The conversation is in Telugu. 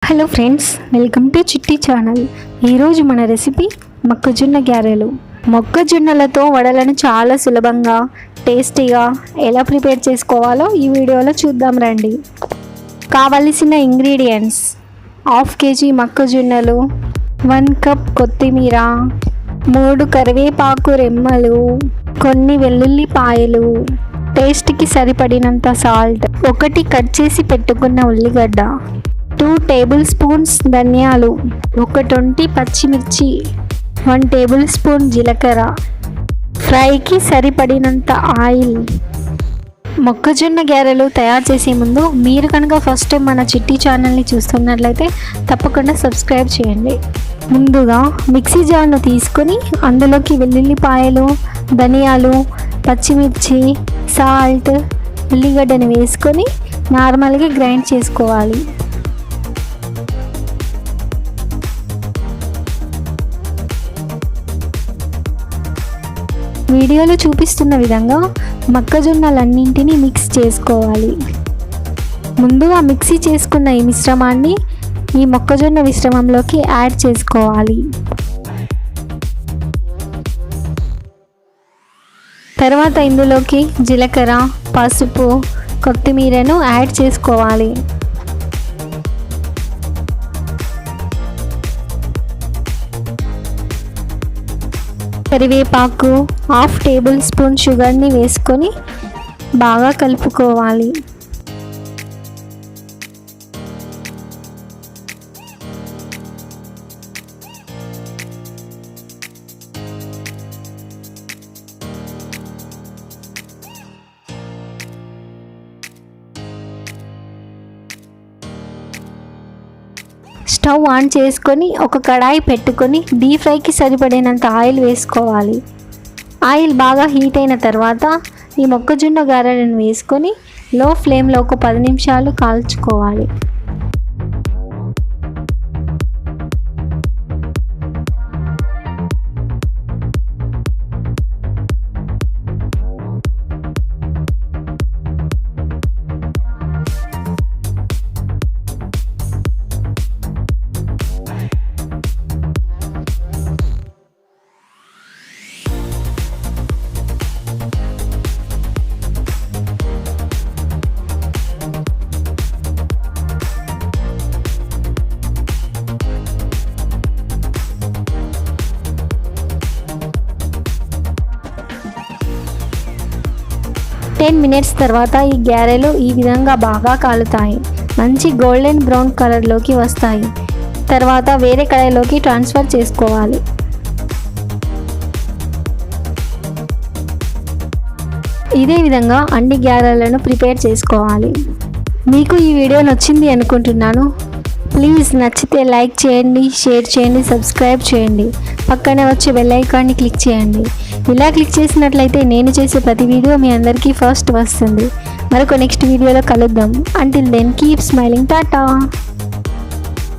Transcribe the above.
హలో ఫ్రెండ్స్, వెల్కమ్ టు చిట్టి ఛానల్. ఈరోజు మన రెసిపీ మొక్కజొన్న గారెలు. మొక్కజొన్నలతో వడలను చాలా సులభంగా టేస్టీగా ఎలా ప్రిపేర్ చేసుకోవాలో ఈ వీడియోలో చూద్దాం రండి. కావలసిన ఇంగ్రీడియంట్స్: 1/2 kg మొక్కజొన్నలు, 1 కప్ కొత్తిమీర, 3 కరివేపాకు రెమ్మలు, కొన్ని వెల్లుల్లిపాయలు, టేస్ట్కి సరిపడినంత సాల్ట్, 1 కట్ చేసి పెట్టుకున్న ఉల్లిగడ్డ, 2 టేబుల్ స్పూన్స్ ధనియాలు, 1 పచ్చిమిర్చి, 1 టేబుల్ స్పూన్ జీలకర్ర, ఫ్రైకి సరిపడినంత ఆయిల్. మొక్కజొన్న గారెలు తయారు చేసే ముందు మీరు కనుక ఫస్ట్ టైం మన చిట్టి ఛానల్ని చూస్తున్నట్లయితే తప్పకుండా సబ్స్క్రైబ్ చేయండి. ముందుగా మిక్సీ జార్ను తీసుకొని అందులోకి వెల్లుల్లిపాయలు, ధనియాలు, పచ్చిమిర్చి, సాల్ట్, ఉల్లిగడ్డను వేసుకొని నార్మల్గా గ్రైండ్ చేసుకోవాలి. వీడియోలో చూపిస్తున్న విధంగా మొక్కజొన్నలన్నింటినీ మిక్స్ చేసుకోవాలి. ముందుగా మిక్సీ చేసుకున్న ఈ మిశ్రమాన్ని ఈ మొక్కజొన్న మిశ్రమంలోకి యాడ్ చేసుకోవాలి. తర్వాత ఇందులోకి జీలకర్ర, పసుపు, కొత్తిమీరను యాడ్ చేసుకోవాలి. కరివేపాకు, 1/2 టేబుల్ స్పూన్ షుగర్ని వేసుకొని బాగా కలుపుకోవాలి. స్టవ్ ఆన్ చేసుకొని ఒక కడాయి పెట్టుకొని డీప్ ఫ్రైకి సరిపడినంత ఆయిల్ వేసుకోవాలి. ఆయిల్ బాగా హీట్ అయిన తర్వాత ఈ మొక్కజొన్న గారెలను వేసుకొని లో ఫ్లేమ్లో ఒక 10 నిమిషాలు కాల్చుకోవాలి. మినిట్స్ తర్వాత ఈ గారెలు ఈ విధంగా బాగా కాలుతాయి. మంచి గోల్డెన్ బ్రౌన్ కలర్లోకి వస్తాయి. తర్వాత వేరే కడాయిలోకి ట్రాన్స్ఫర్ చేసుకోవాలి. ఇదే విధంగా అన్ని గారెలను ప్రిపేర్ చేసుకోవాలి. మీకు ఈ వీడియో నచ్చింది అనుకుంటున్నాను. ప్లీజ్ నచ్చితే లైక్ చేయండి, షేర్ చేయండి, సబ్స్క్రైబ్ చేయండి. పక్కనే వచ్చే బెల్ ఐకాన్ని క్లిక్ చేయండి. ఇలా క్లిక్ చేసినట్లయితే నేను చేసే ప్రతి వీడియో మీ అందరికీ ఫస్ట్ వస్తుంది. మరొక నెక్స్ట్ వీడియోలో కలుద్దాం. Until then keep smiling. Tata.